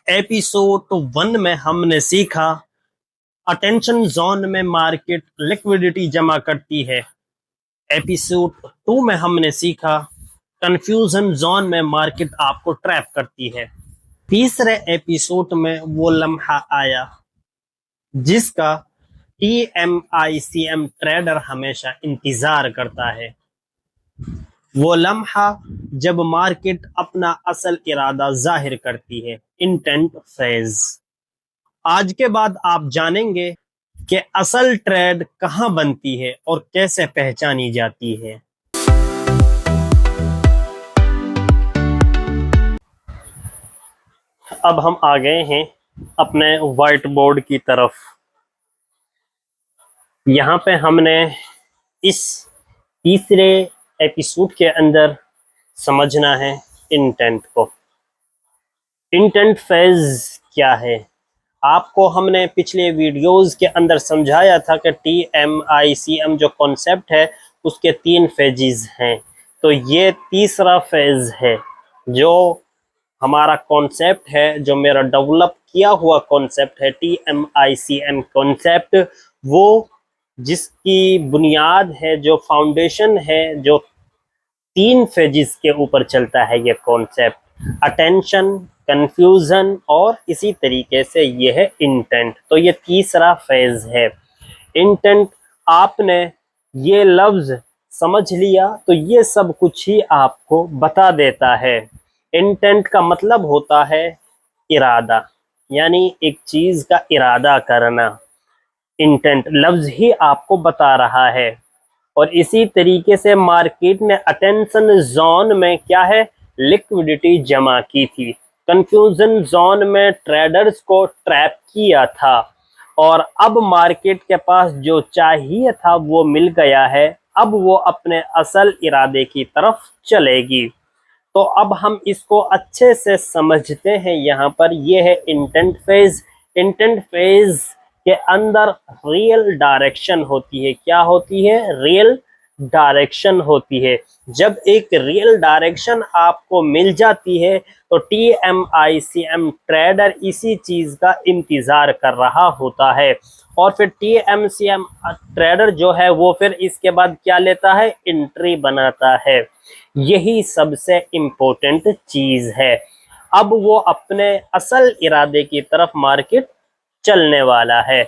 Episode 1 में हमने सीखा अटेंशन जोन में मार्केट लिक्विडिटी जमा करती है। एपिसोड 2 में हमने सीखा कंफ्यूजन जोन में मार्केट आपको ट्रैप करती है। तीसरे एपिसोड में वो लम्हा आया जिसका TMICM ट्रेडर हमेशा इंतजार करता है। वो लम्हा जब मार्केट अपना असल इरादा जाहिर करती है, इंटेंट फेज। आज के बाद आप जानेंगे कि असल ट्रेड कहां बनती है और कैसे पहचानी जाती है। अब हम आ गए हैं अपने व्हाइट बोर्ड की तरफ। यहाँ पे हमने इस तीसरे एपिसोड के अंदर समझना है इंटेंट को। इंटेंट फेज क्या है? आपको हमने पिछले वीडियोस के अंदर समझाया था कि TMICM जो कॉन्सेप्ट है उसके 3 फेजेस हैं। तो ये तीसरा फेज है जो हमारा कॉन्सेप्ट है, जो मेरा डेवलप किया हुआ कॉन्सेप्ट है TMICM कॉन्सेप्ट, वो जिसकी बुनियाद है, जो फाउंडेशन है, जो 3 फेजेस के ऊपर चलता है ये कॉन्सेप्ट, अटेंशन, कंफ्यूजन और इसी तरीके से ये है इंटेंट। तो ये तीसरा फेज है इंटेंट। आपने ये लफ्ज समझ लिया तो ये सब कुछ ही आपको बता देता है। इंटेंट का मतलब होता है इरादा, यानी एक चीज का इरादा करना। इंटेंट लफ्ज ही आपको बता रहा है। और इसी तरीके से मार्केट ने अटेंशन जोन में क्या है, लिक्विडिटी जमा की थी। कंफ्यूजन जोन में ट्रेडर्स को ट्रैप किया था और अब मार्केट के पास जो चाहिए था वो मिल गया है। अब वो अपने असल इरादे की तरफ चलेगी। तो अब हम इसको अच्छे से समझते हैं। यहाँ पर ये है इंटेंट फेज। इंटेंट फेज के अंदर रियल डायरेक्शन होती है। क्या होती है? रियल डायरेक्शन होती है। जब एक रियल डायरेक्शन आपको मिल जाती है तो TMICM ट्रेडर इसी चीज का इंतजार कर रहा होता है और फिर TMCM ट्रेडर जो है वो फिर इसके बाद क्या लेता है, एंट्री बनाता है। यही सबसे इम्पोर्टेंट चीज है। अब वो अपने असल इरादे की तरफ मार्केट चलने वाला है।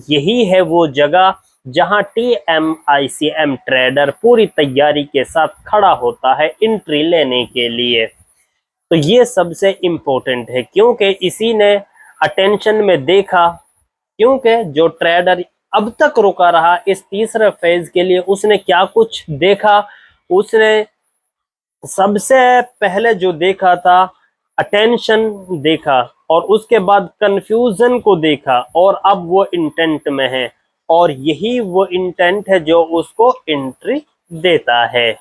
यही है वो जगह जहां TMICM ट्रेडर पूरी तैयारी के साथ खड़ा होता है एंट्री लेने के लिए। तो ये सबसे इम्पोर्टेंट है क्योंकि इसी ने अटेंशन में देखा, क्योंकि जो ट्रेडर अब तक रुका रहा इस तीसरे फेज के लिए, उसने क्या कुछ देखा? उसने सबसे पहले जो देखा था अटेंशन देखा और उसके बाद कंफ्यूजन को देखा और अब वो इंटेंट में है और यही वो इंटेंट है जो उसको एंट्री देता है।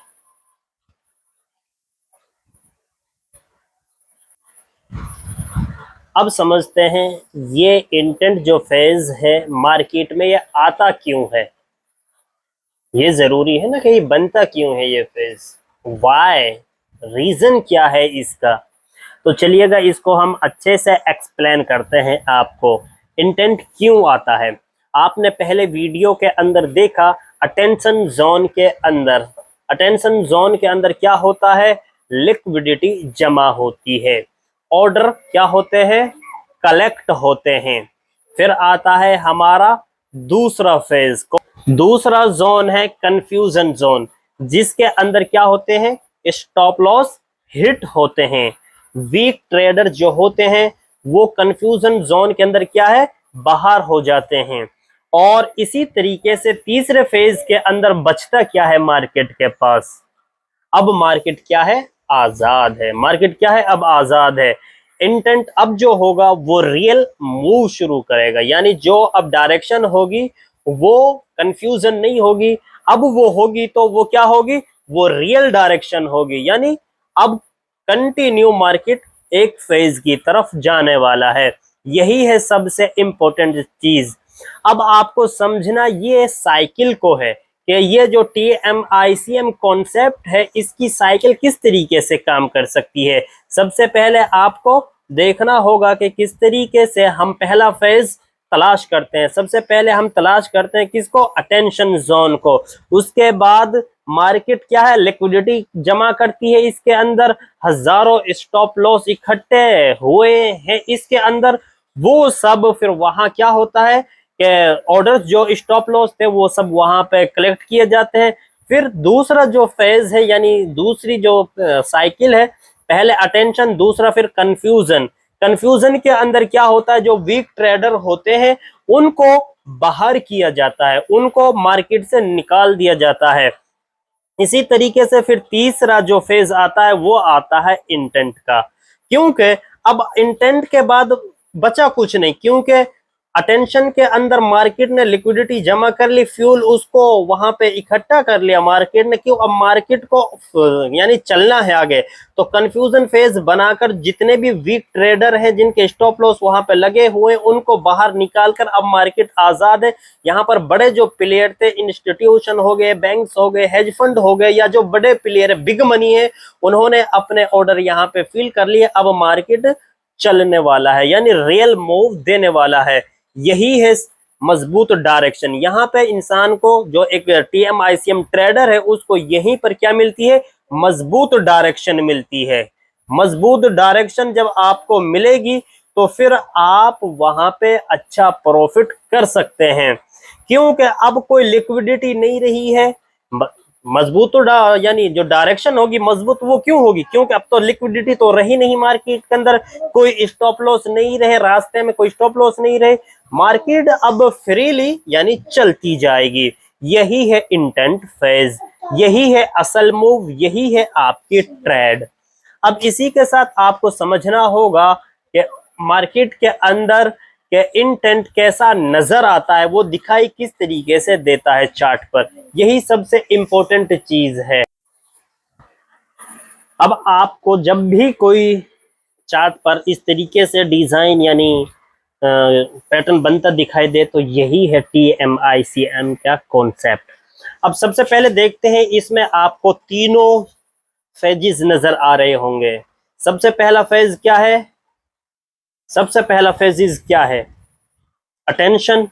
अब समझते हैं ये इंटेंट जो फेज है मार्केट में ये आता क्यों है। ये जरूरी है ना कि ये बनता क्यों है ये फेज, वाई, रीजन क्या है इसका। तो चलिएगा इसको हम अच्छे से एक्सप्लेन करते हैं आपको। इंटेंट क्यों आता है? आपने पहले वीडियो के अंदर देखा अटेंशन जोन के अंदर। अटेंशन जोन के अंदर क्या होता है? लिक्विडिटी जमा होती है, ऑर्डर क्या होते हैं, कलेक्ट होते हैं। फिर आता है हमारा दूसरा फेज को। दूसरा जोन है कंफ्यूजन जोन, जिसके अंदर क्या होते हैं, स्टॉप लॉस हिट होते हैं। वीक ट्रेडर जो होते हैं वो कंफ्यूजन जोन के अंदर क्या है, बाहर हो जाते हैं। और इसी तरीके से तीसरे फेज के अंदर बचता क्या है मार्केट के पास? अब मार्केट क्या है, आजाद है। मार्केट क्या है, अब आजाद है। इंटेंट अब जो होगा वो रियल मूव शुरू करेगा, यानी जो अब डायरेक्शन होगी वो कंफ्यूजन नहीं होगी, अब वो होगी तो वो क्या होगी, वो रियल डायरेक्शन होगी। यानी अब कंटिन्यू मार्केट एक फेज की तरफ जाने वाला है। यही है सबसे इंपॉर्टेंट चीज। अब आपको समझना ये साइकिल को है कि ये जो TMICM कॉन्सेप्ट है इसकी साइकिल किस तरीके से काम कर सकती है। सबसे पहले आपको देखना होगा कि किस तरीके से हम पहला फेज तलाश करते हैं। सबसे पहले हम तलाश करते हैं किसको, अटेंशन जोन को। उसके बाद मार्केट क्या है, लिक्विडिटी जमा करती है इसके अंदर, हजारों स्टॉप लॉस इकट्ठे हुए हैं इसके अंदर। वो सब फिर वहां क्या होता है कि ऑर्डर जो स्टॉप लॉस थे वो सब वहां पे कलेक्ट किए जाते हैं। फिर दूसरा जो फेज है यानी दूसरी जो साइकिल है, पहले अटेंशन, दूसरा फिर कंफ्यूजन। कंफ्यूजन के अंदर क्या होता है, जो वीक ट्रेडर होते हैं उनको बाहर किया जाता है, उनको मार्केट से निकाल दिया जाता है। इसी तरीके से फिर तीसरा जो फेज आता है वो आता है इंटेंट का। क्योंकि अब इंटेंट के बाद बचा कुछ नहीं, क्योंकि अटेंशन के अंदर मार्केट ने लिक्विडिटी जमा कर ली, फ्यूल उसको वहां पे इकट्ठा कर लिया मार्केट ने। क्यों, अब मार्केट को यानी चलना है आगे। तो कंफ्यूजन फेज बनाकर जितने भी वीक ट्रेडर हैं जिनके स्टॉप लॉस वहां पे लगे हुए, उनको बाहर निकालकर अब मार्केट आजाद है। यहाँ पर बड़े जो प्लेयर थे, इंस्टीट्यूशन हो गए, बैंक्स हो गए, हेज फंड हो गए, या जो बड़े प्लेयर है, बिग मनी है, उन्होंने अपने ऑर्डर यहाँ पे फिल कर लिए। अब मार्केट चलने वाला है यानी रियल मूव देने वाला है। यही है मजबूत डायरेक्शन। यहाँ पे इंसान को, जो एक टीएमआईसीएम ट्रेडर है, उसको यहीं पर क्या मिलती है, मजबूत डायरेक्शन मिलती है। मजबूत डायरेक्शन जब आपको मिलेगी तो फिर आप वहां पे अच्छा प्रॉफिट कर सकते हैं। क्योंकि अब कोई लिक्विडिटी नहीं रही है। मजबूत तो यानी जो डायरेक्शन होगी मजबूत, वो क्यों होगी, क्योंकि अब तो लिक्विडिटी तो रही नहीं मार्केट के अंदर, कोई स्टॉप लॉस नहीं रहे, रास्ते में कोई स्टॉप लॉस नहीं रहे, मार्केट अब फ्रीली यानी चलती जाएगी। यही है इंटेंट फेज, यही है असल मूव, यही है आपकी ट्रेड। अब इसी के साथ आपको समझना होगा कि मार्केट के अंदर के इंटेंट कैसा नजर आता है, वो दिखाई किस तरीके से देता है चार्ट पर। यही सबसे इंपॉर्टेंट चीज है। अब आपको जब भी कोई चार्ट पर इस तरीके से डिजाइन यानी पैटर्न बनता दिखाई दे, तो यही है टीएमआईसीएम का कॉन्सेप्ट। अब सबसे पहले देखते हैं, इसमें आपको तीनों फेजेस नजर आ रहे होंगे। सबसे पहला फेज क्या है, सबसे पहला फेजेस क्या है, अटेंशन।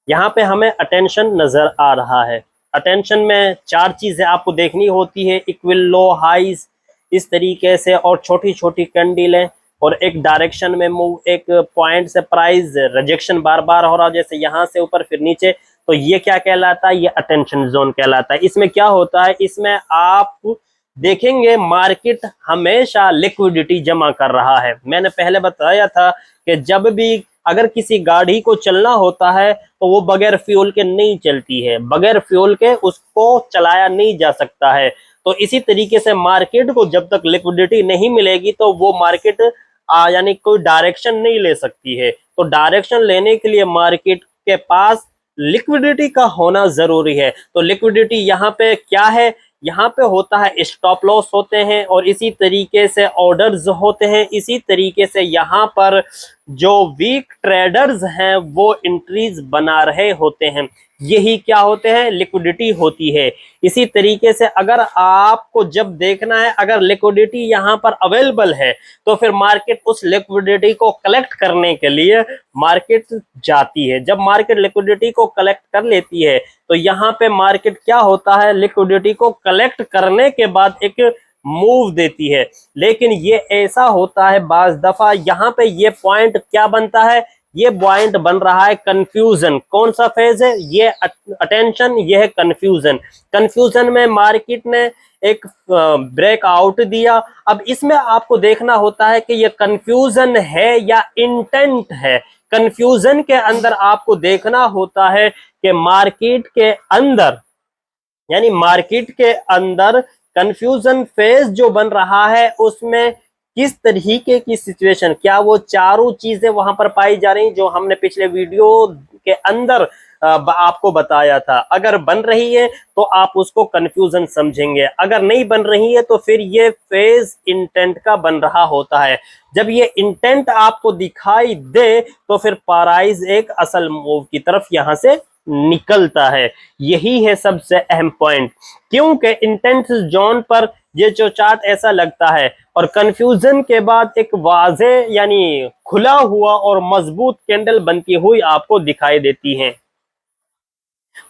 यहाँ पे हमें अटेंशन नजर आ रहा है। अटेंशन में चार चीजें आपको देखनी होती है, इक्वल लो हाइज इस तरीके से, और छोटी छोटी कैंडलें, और एक डायरेक्शन में मूव, एक पॉइंट से प्राइस रिजेक्शन बार बार हो रहा है, जैसे यहाँ से ऊपर फिर नीचे। तो ये क्या कहलाता है, ये अटेंशन जोन कहलाता है। इसमें क्या होता है, इसमें आप देखेंगे मार्केट हमेशा लिक्विडिटी जमा कर रहा है। मैंने पहले बताया था कि जब भी अगर किसी गाड़ी को चलना होता है तो वो बगैर फ्यूल के नहीं चलती है, बगैर फ्यूल के उसको चलाया नहीं जा सकता है। तो इसी तरीके से मार्केट को जब तक लिक्विडिटी नहीं मिलेगी तो वो मार्केट यानी कोई डायरेक्शन नहीं ले सकती है। तो डायरेक्शन लेने के लिए मार्केट के पास लिक्विडिटी का होना जरूरी है। तो लिक्विडिटी यहाँ पे क्या है, यहाँ पे होता है स्टॉप लॉस होते हैं, और इसी तरीके से ऑर्डर्स होते हैं। इसी तरीके से यहाँ पर जो वीक ट्रेडर्स हैं वो एंट्रीज बना रहे होते हैं, यही क्या होते हैं, लिक्विडिटी होती है। इसी तरीके से अगर आपको जब देखना है, अगर लिक्विडिटी यहाँ पर अवेलेबल है तो फिर मार्केट उस लिक्विडिटी को कलेक्ट करने के लिए मार्केट जाती है। जब मार्केट लिक्विडिटी को कलेक्ट कर लेती है तो यहाँ पे मार्केट क्या होता है, लिक्विडिटी को कलेक्ट करने के बाद एक मूव देती है। लेकिन ये ऐसा होता है बाज दफा, यहाँ पे ये पॉइंट क्या बनता है, ये पॉइंट बन रहा है कंफ्यूजन। कौन सा फेज है, ये अटेंशन, ये है कंफ्यूजन। कंफ्यूजन में मार्केट ने एक ब्रेकआउट दिया। अब इसमें आपको देखना होता है कि ये कंफ्यूजन है या इंटेंट है। कंफ्यूजन के अंदर आपको देखना होता है कि मार्केट के अंदर यानी मार्केट के अंदर कंफ्यूजन फेज जो बन रहा है उसमें किस तरीके की सिचुएशन, क्या वो चारों चीजें वहां पर पाई जा रही जो हमने पिछले वीडियो के अंदर आपको बताया था। अगर बन रही है तो आप उसको कंफ्यूजन समझेंगे, अगर नहीं बन रही है तो फिर ये फेज इंटेंट का बन रहा होता है। जब ये इंटेंट आपको दिखाई दे तो फिर प्राइस एक असल मूव की तरफ यहां से निकलता है। यही है सबसे अहम पॉइंट, क्योंकि इंटेंस जोन पर ये जो चार्ट ऐसा लगता है और कंफ्यूजन के बाद एक वाज़े यानी खुला हुआ और मजबूत कैंडल बनती हुई आपको दिखाई देती है।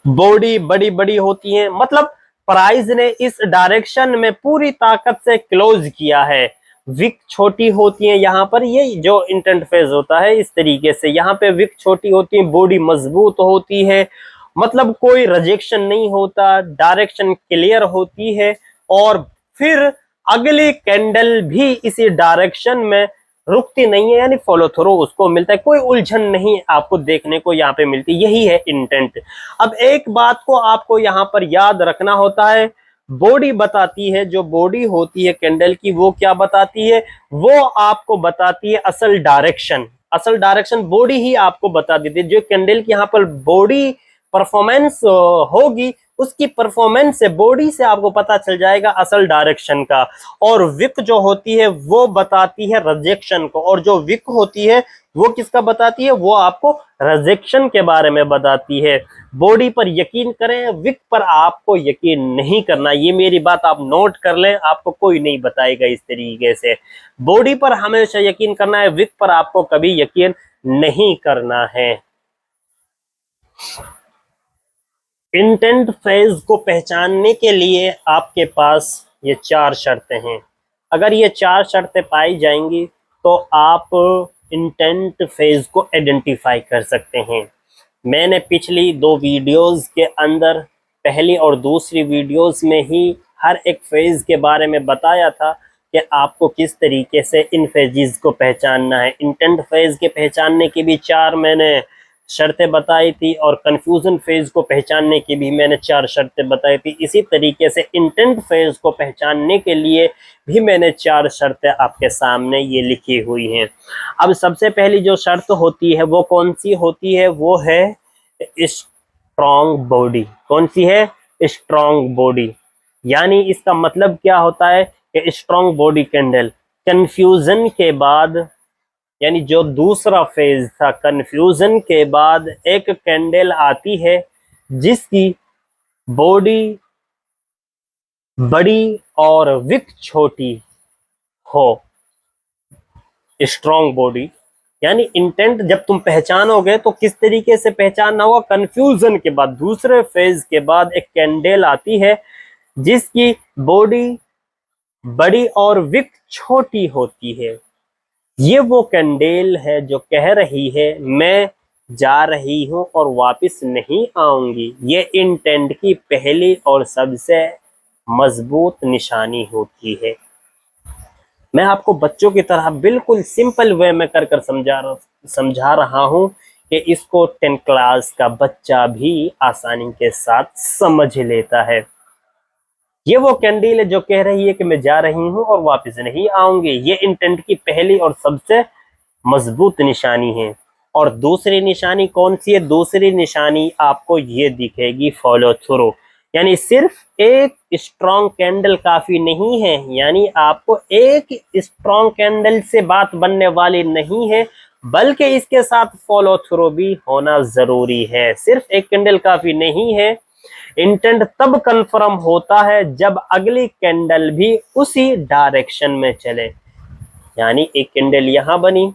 बॉडी बड़ी बड़ी होती है, मतलब प्राइस ने इस डायरेक्शन में पूरी ताकत से क्लोज किया है। विक छोटी होती है, यहाँ पर ये जो इंटेंट फेज होता है इस तरीके से, यहाँ पे विक छोटी होती है, बॉडी मजबूत होती है, मतलब कोई रिजेक्शन नहीं होता, डायरेक्शन क्लियर होती है और फिर अगली कैंडल भी इसी डायरेक्शन में रुकती नहीं है, यानी फॉलो थ्रू उसको मिलता है, कोई उलझन नहीं आपको देखने को यहाँ पे मिलती। यही है इंटेंट। अब एक बात को आपको यहाँ पर याद रखना होता है, बॉडी बताती है, जो बॉडी होती है कैंडल की वो क्या बताती है, वो आपको बताती है असल डायरेक्शन। असल डायरेक्शन बॉडी ही आपको बता देती है। जो कैंडल की यहाँ पर बॉडी परफॉर्मेंस होगी, उसकी परफॉर्मेंस से, बॉडी से आपको पता चल जाएगा असल डायरेक्शन का। और विक जो होती है वो बताती है रिजेक्शन को, और जो विक होती है वो किसका बताती है, वो आपको रिजेक्शन के बारे में बताती है। बॉडी पर यकीन करें, विक पर आपको यकीन नहीं करना। ये मेरी बात आप नोट कर लें, आपको कोई नहीं बताएगा इस तरीके से। बॉडी पर हमेशा यकीन करना है, विक पर आपको कभी यकीन नहीं करना है। इंटेंट फेज को पहचानने के लिए आपके पास ये 4 शर्तें हैं। अगर ये 4 शर्तें पाई जाएंगी तो आप इंटेंट फेज को आइडेंटिफाई कर सकते हैं। मैंने पिछली 2 वीडियोस के अंदर, पहली और दूसरी वीडियोस में ही हर एक फेज के बारे में बताया था कि आपको किस तरीके से इन फेजेस को पहचानना है। इंटेंट फेज के पहचानने की भी 4 मैंने शर्तें बताई थी और कंफ्यूजन फेज को पहचानने की भी मैंने 4 शर्तें बताई थी। इसी तरीके से इंटेंट फेज को पहचानने के लिए भी मैंने 4 शर्तें आपके सामने ये लिखी हुई हैं। अब सबसे पहली जो शर्त होती है वो कौन सी होती है, वो है स्ट्रॉन्ग बॉडी। कौन सी है? Strong body. यानी इसका मतलब क्या होता है कि स्ट्रॉन्ग बॉडी कैंडल कंफ्यूजन के बाद, यानी जो दूसरा फेज था, कंफ्यूजन के बाद एक कैंडल आती है जिसकी बॉडी बड़ी और विक छोटी हो, स्ट्रॉन्ग बॉडी। यानी इंटेंट जब तुम पहचानोगे तो किस तरीके से पहचानना होगा, कंफ्यूजन के बाद, दूसरे फेज के बाद एक कैंडल आती है जिसकी बॉडी बड़ी और विक छोटी होती है। ये वो कैंडल है जो कह रही है मैं जा रही हूं और वापस नहीं आऊंगी। ये इंटेंट की पहली और सबसे मजबूत निशानी होती है। मैं आपको बच्चों की तरह बिल्कुल सिंपल वे में कर समझा रहा हूं कि इसको 10 क्लास का बच्चा भी आसानी के साथ समझ लेता है। ये वो कैंडल है जो कह रही है कि मैं जा रही हूं और वापस नहीं आऊंगी। ये इंटेंट की पहली और सबसे मजबूत निशानी है। और दूसरी निशानी कौन सी है? दूसरी निशानी आपको ये दिखेगी फॉलो थ्रू। यानी सिर्फ एक स्ट्रॉन्ग कैंडल काफी नहीं है, यानी आपको एक स्ट्रॉन्ग कैंडल से बात बनने वाली नहीं है, बल्कि इसके साथ फॉलो थ्रू भी होना जरूरी है। सिर्फ एक कैंडल काफी नहीं है। इंटेंट तब कंफर्म होता है जब अगली कैंडल भी उसी डायरेक्शन में चले। यानी एक कैंडल यहां बनी,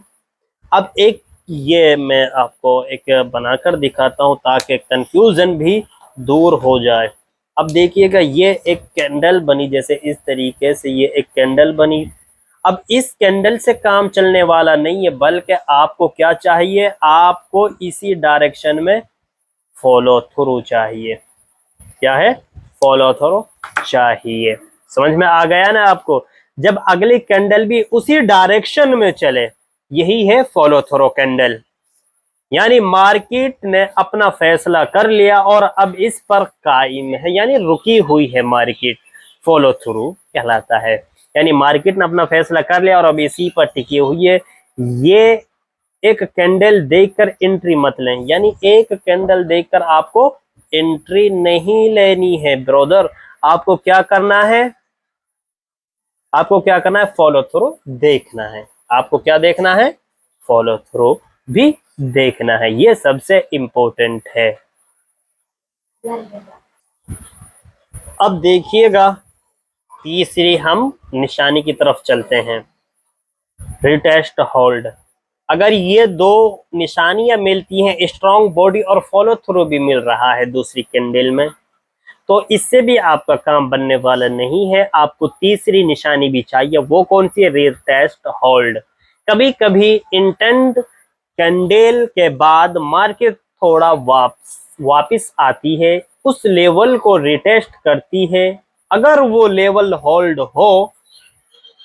अब एक ये मैं आपको एक बनाकर दिखाता हूं ताकि कंफ्यूजन भी दूर हो जाए। अब देखिएगा ये एक कैंडल बनी, जैसे इस तरीके से ये एक कैंडल बनी। अब इस कैंडल से काम चलने वाला नहीं है, बल्कि आपको क्या चाहिए, आपको इसी डायरेक्शन में फॉलो थ्रू चाहिए। क्या है? फॉलो थ्रू चाहिए। समझ में आ गया ना आपको? जब अगली कैंडल भी उसी डायरेक्शन में चले, यही है फॉलो थ्रू कैंडल। यानी मार्केट ने अपना फैसला कर लिया और अब इस पर कायम है, यानी रुकी हुई है मार्केट, फॉलो थ्रू कहलाता है। यानी मार्केट ने अपना फैसला कर लिया और अब इसी पर टिकी हुई है। ये एक कैंडल देखकर एंट्री मत लें, यानी एक कैंडल देखकर आपको एंट्री नहीं लेनी है ब्रदर। आपको क्या करना है? आपको क्या करना है? फॉलो थ्रू देखना है। आपको क्या देखना है? फॉलो थ्रू भी देखना है। ये सबसे इंपॉर्टेंट है। अब देखिएगा, तीसरी हम निशानी की तरफ चलते हैं, रिटेस्ट होल्ड। अगर ये दो निशानियां मिलती हैं, स्ट्रॉन्ग बॉडी और फॉलो थ्रू भी मिल रहा है दूसरी कैंडल में, तो इससे भी आपका काम बनने वाला नहीं है। आपको तीसरी निशानी भी चाहिए। वो कौन सी है? Retest hold. कभी कभी इंटेंट कैंडल के बाद मार्केट थोड़ा वापस आती है, उस लेवल को रिटेस्ट करती है। अगर वो लेवल होल्ड हो,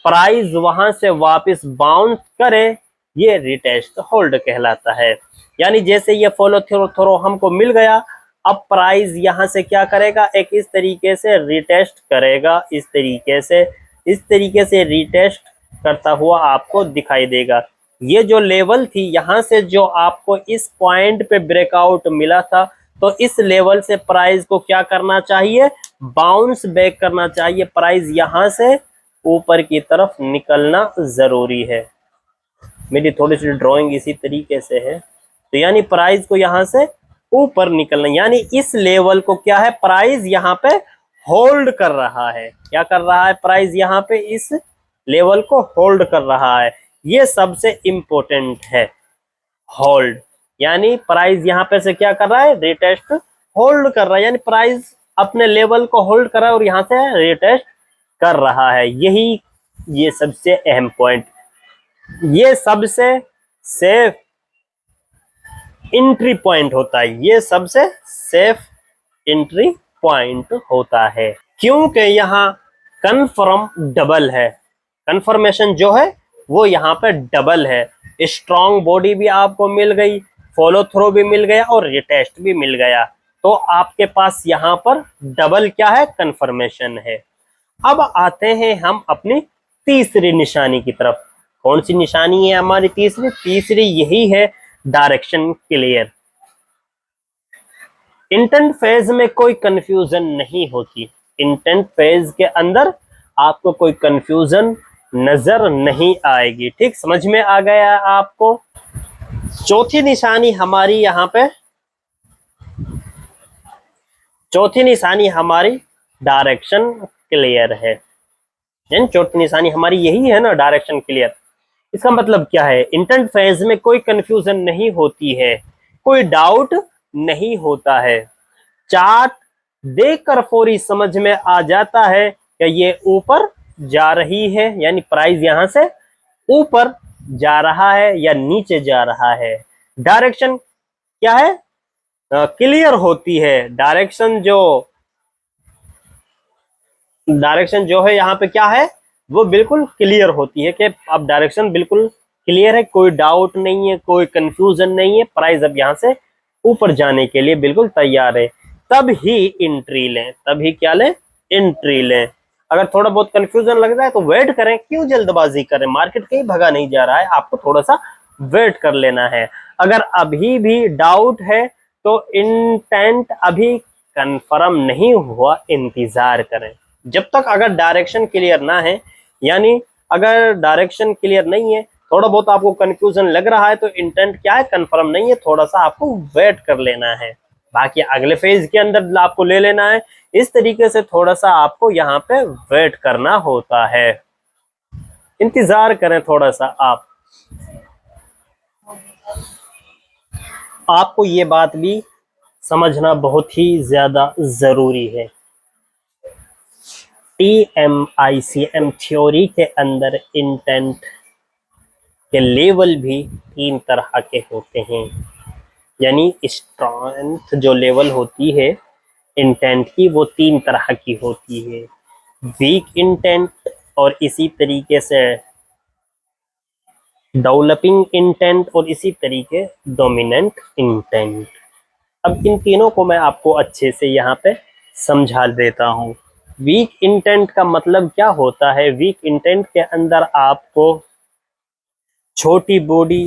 प्राइस वहां से वापस बाउंस करे, ये रिटेस्ट होल्ड कहलाता है। यानी जैसे ये फॉलो थ्रू थ्रू हमको मिल गया, अब प्राइस यहां से क्या करेगा? एक इस तरीके से रिटेस्ट करेगा, इस तरीके से रिटेस्ट करता हुआ आपको दिखाई देगा। ये जो लेवल थी, यहां से जो आपको इस पॉइंट पे ब्रेकआउट मिला था, तो इस लेवल से प्राइस को क्या करना चाहिए? बाउंस बैक करना चाहिए। प्राइस यहां से ऊपर की तरफ निकलना जरूरी है। मेरी थोड़ी सी ड्राइंग इसी तरीके से है, तो यानी प्राइस को यहां से ऊपर निकलना, यानी इस लेवल को क्या है? प्राइस यहाँ पे होल्ड कर रहा है। क्या कर रहा है? प्राइस यहाँ पे इस लेवल को होल्ड कर रहा है। ये सबसे इंपॉर्टेंट है, होल्ड। यानी प्राइस यहाँ पे से क्या कर रहा है? रिटेस्ट होल्ड कर रहा है, यानी प्राइस अपने लेवल को होल्ड कर रहा है और यहाँ से रिटेस्ट कर रहा है। यही ये सबसे अहम पॉइंट, ये सबसे सेफ एंट्री पॉइंट होता है। ये सबसे सेफ एंट्री पॉइंट होता है, क्योंकि यहाँ कन्फर्म डबल है। कंफर्मेशन जो है वो यहाँ पे डबल है। स्ट्रॉन्ग बॉडी भी आपको मिल गई, फॉलो थ्रो भी मिल गया और रिटेस्ट भी मिल गया। तो आपके पास यहाँ पर डबल क्या है? कंफर्मेशन है। अब आते हैं हम अपनी तीसरी निशानी की तरफ। कौन सी निशानी है हमारी तीसरी? तीसरी यही है, डायरेक्शन क्लियर। इंटेंट फेज में कोई कंफ्यूजन नहीं होती। इंटेंट फेज के अंदर आपको कोई कंफ्यूजन नजर नहीं आएगी। ठीक, समझ में आ गया आपको? चौथी निशानी हमारी यहाँ पे, चौथी निशानी हमारी डायरेक्शन क्लियर है। यानी चौथी निशानी हमारी यही है ना, डायरेक्शन क्लियर। इसका मतलब क्या है? इंटेंट फेज में कोई कंफ्यूजन नहीं होती है, कोई डाउट नहीं होता है। चार्ट देखकर फौरी समझ में आ जाता है कि ये ऊपर जा रही है, यानी प्राइस यहां से ऊपर जा रहा है या नीचे जा रहा है। डायरेक्शन क्या है? क्लियर होती है। डायरेक्शन जो है यहाँ पे क्या है? वो बिल्कुल क्लियर होती है कि अब डायरेक्शन बिल्कुल क्लियर है, कोई डाउट नहीं है, कोई कंफ्यूजन नहीं है। प्राइस अब यहाँ से ऊपर जाने के लिए बिल्कुल तैयार है। तब ही एंट्री लें, तभी क्या लें? एंट्री लें। अगर थोड़ा बहुत कंफ्यूजन लग रहा है तो वेट करें, क्यों जल्दबाजी करें? मार्केट कहीं भगा नहीं जा रहा है, आपको थोड़ा सा वेट कर लेना है। अगर अभी भी डाउट है तो इंटेंट अभी कंफर्म नहीं हुआ, इंतजार करें जब तक। अगर डायरेक्शन क्लियर ना है, यानी अगर डायरेक्शन क्लियर नहीं है, थोड़ा बहुत आपको कंफ्यूजन लग रहा है, तो इंटेंट क्या है? कंफर्म नहीं है, थोड़ा सा आपको वेट कर लेना है। बाकी अगले फेज के अंदर आपको ले लेना है। इस तरीके से थोड़ा सा आपको यहाँ पे वेट करना होता है, इंतजार करें थोड़ा सा आप। आपको ये बात भी समझना बहुत ही ज्यादा जरूरी है। TMICM थ्योरी के अंदर इंटेंट के लेवल भी 3 तरह के होते हैं। यानी स्ट्रेंथ जो लेवल होती है इंटेंट की, वो 3 तरह की होती है। वीक इंटेंट, और इसी तरीके से डेवलपिंग इंटेंट, और इसी तरीके डोमिनेंट इंटेंट। अब इन तीनों को मैं आपको अच्छे से यहाँ पे समझा देता हूँ। वीक इंटेंट का मतलब क्या होता है? वीक इंटेंट के अंदर आपको छोटी बॉडी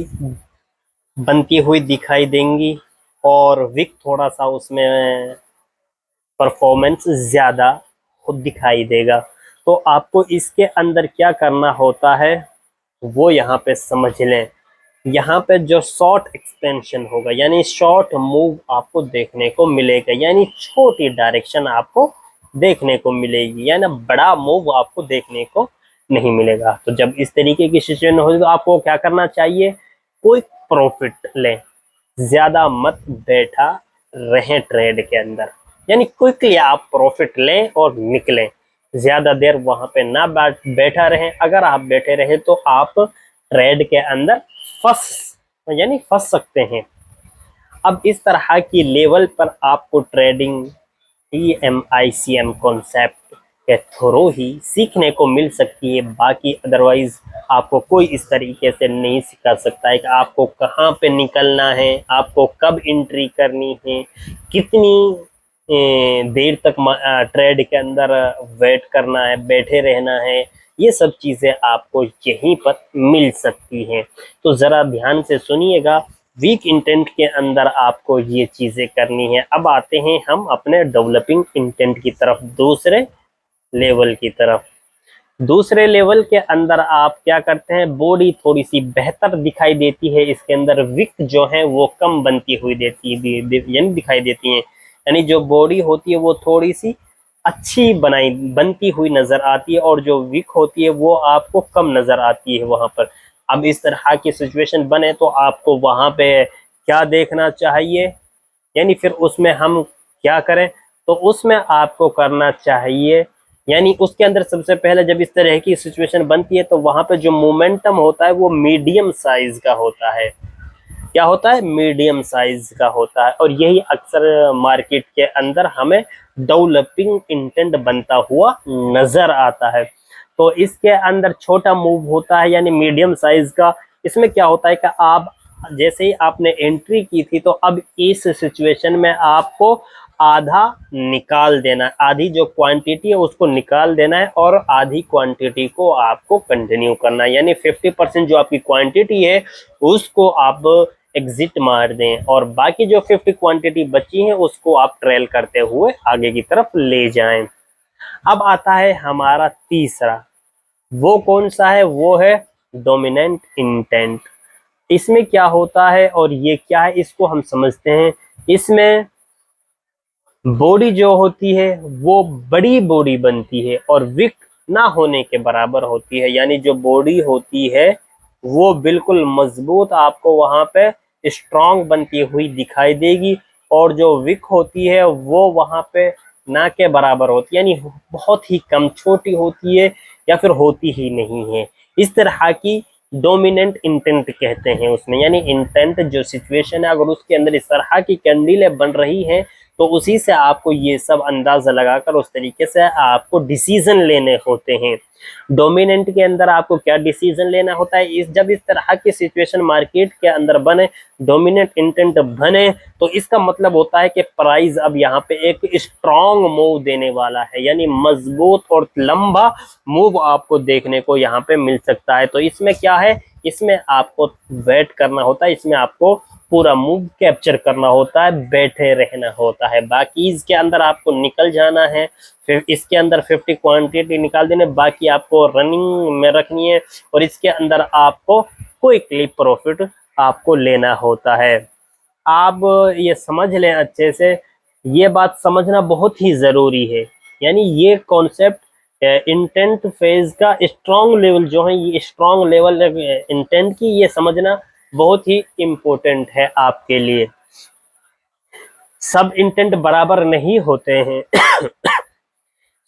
बनती हुई दिखाई देंगी और विक थोड़ा सा उसमें परफॉर्मेंस ज्यादा खुद दिखाई देगा। तो आपको इसके अंदर क्या करना होता है वो यहाँ पे समझ लें। यहाँ पे जो शॉर्ट एक्सपेंशन होगा यानी शॉर्ट मूव आपको देखने को मिलेगा, यानी छोटी डायरेक्शन आपको देखने को मिलेगी, यानी बड़ा मूव आपको देखने को नहीं मिलेगा। तो जब इस तरीके की सिचुएशन हो तो आपको क्या करना चाहिए, कोई प्रॉफिट लें, ज्यादा मत बैठा रहें ट्रेड के अंदर, यानी क्विकली आप प्रॉफिट लें और निकलें, ज्यादा देर वहां पे ना बैठा रहें। अगर आप बैठे रहे तो आप ट्रेड के अंदर फंस सकते हैं। अब इस तरह की लेवल पर आपको ट्रेडिंग EMICM कॉन्सेप्ट के थ्रू ही सीखने को मिल सकती है, बाकी अदरवाइज आपको कोई इस तरीके से नहीं सिखा सकता है कि आपको कहाँ पे निकलना है, आपको कब एंट्री करनी है, कितनी देर तक ट्रेड के अंदर वेट करना है, बैठे रहना है। ये सब चीज़ें आपको यहीं पर मिल सकती हैं। तो ज़रा ध्यान से सुनिएगा, वीक इंटेंट के अंदर आपको ये चीज़ें करनी है। अब आते हैं हम अपने डेवलपिंग इंटेंट की तरफ, दूसरे लेवल की तरफ। दूसरे लेवल के अंदर आप क्या करते हैं, बॉडी थोड़ी सी बेहतर दिखाई देती है, इसके अंदर विक जो है वो कम बनती हुई यानी दिखाई देती है, यानी जो बॉडी होती है वो थोड़ी सी अच्छी बनती हुई नजर आती है, और जो विक होती है वो आपको कम नजर आती है वहां पर। अब इस तरह की सिचुएशन बने तो आपको वहां पे क्या देखना चाहिए, यानी फिर उसमें हम क्या करें, तो उसमें आपको करना चाहिए, यानी उसके अंदर सबसे पहले जब इस तरह की सिचुएशन बनती है तो वहां पे जो मोमेंटम होता है वो मीडियम साइज का होता है। क्या होता है, मीडियम साइज का होता है, और यही अक्सर मार्केट के अंदर हमें डेवलपिंग इंटेंट बनता हुआ नजर आता है। तो इसके अंदर छोटा मूव होता है यानी मीडियम साइज का। इसमें क्या होता है कि आप जैसे ही आपने एंट्री की थी तो अब इस सिचुएशन में आपको आधा निकाल देना, आधी जो क्वांटिटी है उसको निकाल देना है और आधी क्वांटिटी को आपको कंटिन्यू करना है, यानी 50% जो आपकी क्वांटिटी है उसको आप एग्जिट मार दें, और बाकी जो 50 क्वांटिटी बची है उसको आप ट्रेल करते हुए आगे की तरफ ले जाएं। अब आता है हमारा तीसरा, वो कौन सा है, वो है डोमिनेंट इंटेंट। इसमें क्या होता है और ये क्या है इसको हम समझते हैं। इसमें बॉडी जो होती है वो बड़ी बॉडी बनती है और विक ना होने के बराबर होती है, यानी जो बॉडी होती है वो बिल्कुल मजबूत आपको वहां पे स्ट्रांग बनती हुई दिखाई देगी, और जो विक होती है वो वहां पे ना के बराबर होती है, यानी बहुत ही कम, छोटी होती है या फिर होती ही नहीं है। इस तरह की डोमिनेंट इंटेंट कहते हैं उसमें, यानी इंटेंट जो सिचुएशन है अगर उसके अंदर इस तरह की कैंडीलें बन रही हैं तो उसी से आपको ये सब अंदाजा लगाकर उस तरीके से आपको डिसीजन लेने होते हैं। डोमिनेंट के अंदर आपको क्या डिसीजन लेना होता है, इस जब इस तरह की सिचुएशन मार्केट के अंदर बने, डोमिनेंट इंटेंट बने, तो इसका मतलब होता है कि प्राइस अब यहाँ पे एक स्ट्रॉन्ग मूव देने वाला है, यानी मजबूत और लंबा मूव आपको देखने को यहाँ पे मिल सकता है। तो इसमें क्या है, इसमें आपको वेट करना होता है, इसमें आपको पूरा मूव कैप्चर करना होता है, बैठे रहना होता है, बाकी इसके अंदर आपको निकल जाना है। फिर इसके अंदर 50 क्वांटिटी निकाल देने, बाकी आपको रनिंग में रखनी है, और इसके अंदर आपको क्विकली प्रॉफिट आपको लेना होता है। आप ये समझ लें अच्छे से, ये बात समझना बहुत ही जरूरी है, यानी ये कॉन्सेप्ट इंटेंट फेज का स्ट्रॉन्ग लेवल जो है, ये स्ट्रॉन्ग लेवल इंटेंट की ये समझना बहुत ही इम्पोर्टेंट है आपके लिए। सब इंटेंट बराबर नहीं होते हैं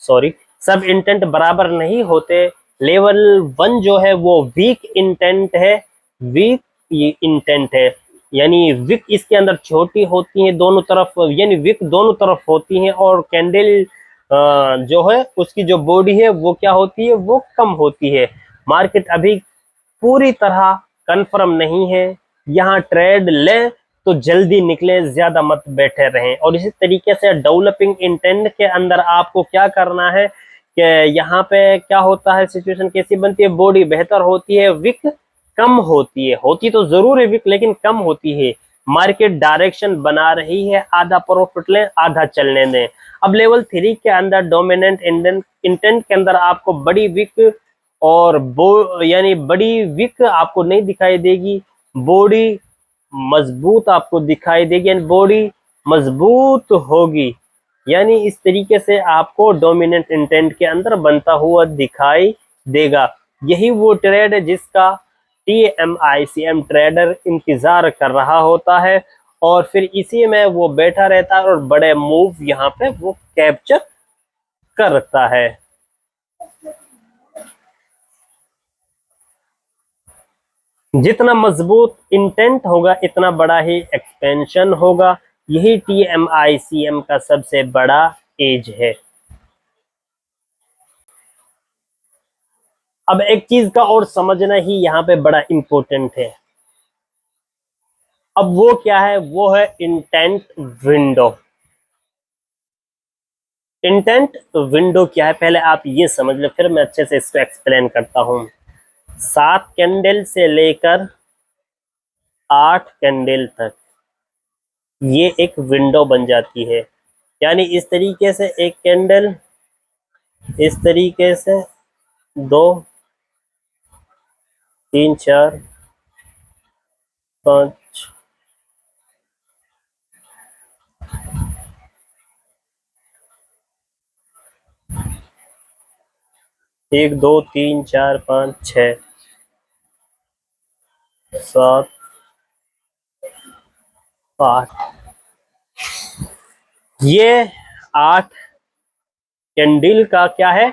सॉरी, सब इंटेंट बराबर नहीं होते। लेवल 1 जो है वो वीक इंटेंट है, वीक ये इंटेंट है, यानी विक इसके अंदर छोटी होती है दोनों तरफ, यानी विक दोनों तरफ होती है, और कैंडल जो है उसकी जो बॉडी है वो क्या होती है, वो कम होती है। मार्केट अभी पूरी तरह कंफर्म नहीं है, यहाँ ट्रेड लें तो जल्दी निकले, ज्यादा मत बैठे रहें। और इसी तरीके से डेवलपिंग इंटेंट के अंदर आपको क्या करना है कि यहाँ पे क्या होता है, सिचुएशन कैसी बनती है, बॉडी बेहतर होती है, विक कम होती है, होती तो जरूर है विक लेकिन कम होती है। मार्केट डायरेक्शन बना रही है, आधा प्रॉफिट लें आधा चलने दें। अब लेवल 3 के अंदर डोमिनेंट इंटेंट के अंदर आपको बड़ी विक और यानी बड़ी विक आपको नहीं दिखाई देगी, बॉडी मजबूत आपको दिखाई देगी, यानी बॉडी मजबूत होगी, यानी इस तरीके से आपको डोमिनेंट इंटेंट के अंदर बनता हुआ दिखाई देगा। यही वो ट्रेड है जिसका TMICM ट्रेडर इंतजार कर रहा होता है और फिर इसी में वो बैठा रहता है और बड़े मूव यहाँ पे वो कैप्चर करता है। जितना मजबूत इंटेंट होगा इतना बड़ा ही एक्सपेंशन होगा। यही TMICM का सबसे बड़ा एज है। अब एक चीज का और समझना ही यहाँ पे बड़ा इंपॉर्टेंट है। अब वो क्या है? वो है इंटेंट विंडो। इंटेंट विंडो क्या है पहले आप ये समझ लो, फिर मैं अच्छे से इसको एक्सप्लेन करता हूं। 7 कैंडल से लेकर 8 कैंडल तक ये एक विंडो बन जाती है। यानी इस तरीके से एक कैंडल, इस तरीके से 2 3 4 5 1 2 3 4 5 6 7 8, ये 8 कैंडल का क्या है?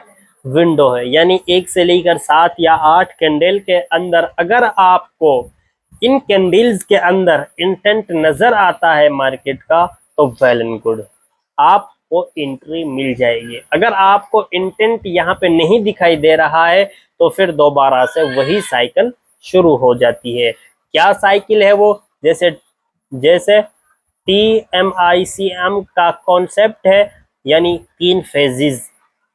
विंडो है। यानी 1 से लेकर 7 या 8 कैंडल के अंदर अगर आपको इन कैंडल्स के अंदर इंटेंट नजर आता है मार्केट का तो वेल एंड गुड, आपको एंट्री मिल जाएगी। अगर आपको इंटेंट यहाँ पे नहीं दिखाई दे रहा है तो फिर दोबारा से वही साइकिल शुरू हो जाती है। क्या साइकिल है वो? जैसे जैसे TMICM का कॉन्सेप्ट है, यानी 3 फेजेस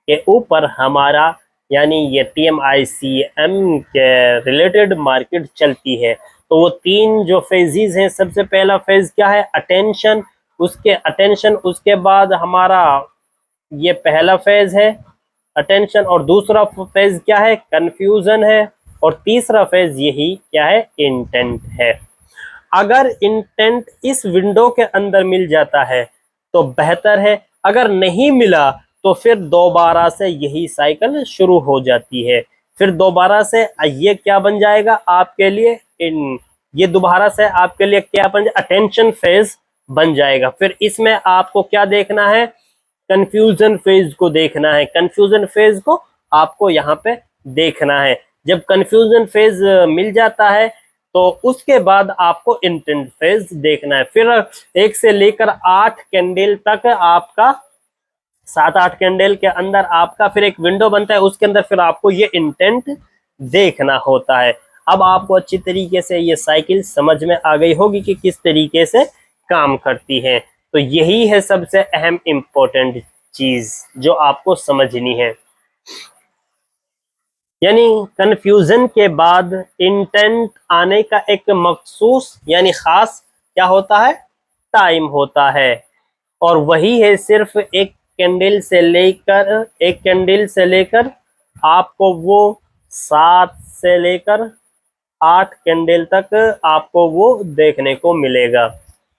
के ऊपर हमारा, यानी ये TMICM के रिलेटेड मार्केट चलती है। तो वो 3 जो फेजेस हैं, सबसे पहला फेज क्या है? अटेंशन। उसके बाद हमारा ये पहला फेज है अटेंशन, और दूसरा फेज क्या है? कंफ्यूजन है, और तीसरा फेज यही क्या है? इंटेंट है। अगर इंटेंट इस विंडो के अंदर मिल जाता है तो बेहतर है, अगर नहीं मिला तो फिर दोबारा से यही साइकिल शुरू हो जाती है। फिर दोबारा से ये क्या बन जाएगा आपके लिए? ये दोबारा से आपके लिए क्या बन जाएगा? अटेंशन फेज बन जाएगा। फिर इसमें आपको क्या देखना है? कंफ्यूजन फेज को देखना है। कंफ्यूजन फेज को आपको यहाँ पे देखना है। जब कंफ्यूजन फेज मिल जाता है तो उसके बाद आपको इंटेंट फेज देखना है। फिर 1 से लेकर 8 कैंडल तक आपका, 7-8 कैंडल के अंदर आपका फिर एक विंडो बनता है, उसके अंदर फिर आपको ये इंटेंट देखना होता है। अब आपको अच्छी तरीके से ये साइकिल समझ में आ गई होगी कि किस तरीके से काम करती है। तो यही है सबसे अहम इंपॉर्टेंट चीज जो आपको समझनी है। यानी कंफ्यूजन के बाद इंटेंट आने का एक मखसूस यानी खास क्या होता है? टाइम होता है। और वही है सिर्फ एक कैंडल से लेकर आपको वो 7 से लेकर 8 कैंडल तक आपको वो देखने को मिलेगा।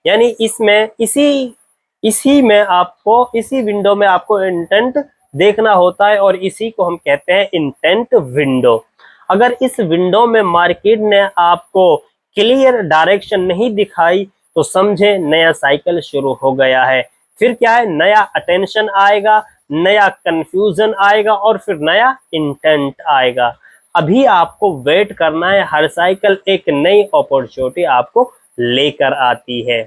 यानी इसमें इसी इसी में आपको, इसी विंडो में आपको इंटेंट देखना होता है, और इसी को हम कहते हैं इंटेंट विंडो। अगर इस विंडो में मार्केट ने आपको क्लियर डायरेक्शन नहीं दिखाई तो समझे नया साइकिल शुरू हो गया है। फिर क्या है? नया अटेंशन आएगा, नया कंफ्यूजन आएगा, और फिर नया इंटेंट आएगा। अभी आपको वेट करना है, हर साइकिल एक नई अपॉर्चुनिटी आपको लेकर आती है।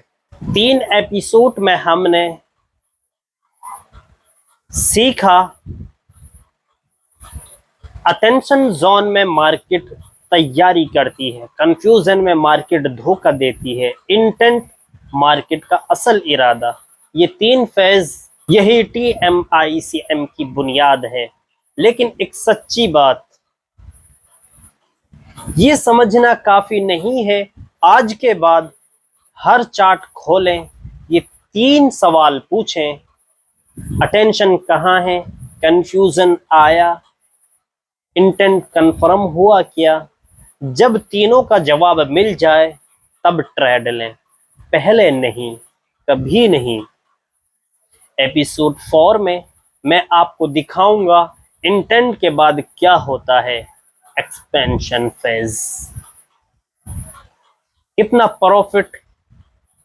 3 एपिसोड में हमने सीखा अटेंशन जोन में मार्केट तैयारी करती है, कंफ्यूजन में मार्केट धोखा देती है, इंटेंट मार्केट का असल इरादा। ये 3 फेज यही TMICM की बुनियाद है। लेकिन एक सच्ची बात, ये समझना काफी नहीं है। आज के बाद हर चार्ट खोलें, ये 3 सवाल पूछें: अटेंशन कहाँ है? कंफ्यूजन आया? इंटेंट कंफर्म हुआ क्या? जब तीनों का जवाब मिल जाए तब ट्रेड लें, पहले नहीं, कभी नहीं। एपिसोड 4 में मैं आपको दिखाऊंगा इंटेंट के बाद क्या होता है, एक्सपेंशन फेज। कितना प्रॉफिट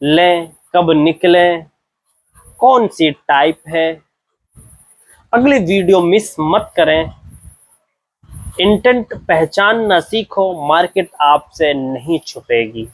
लें, कब निकलें, कौन सी टाइप है। अगली वीडियो मिस मत करें। इंटेंट पहचानना सीखो, मार्केट आपसे नहीं छुपेगी।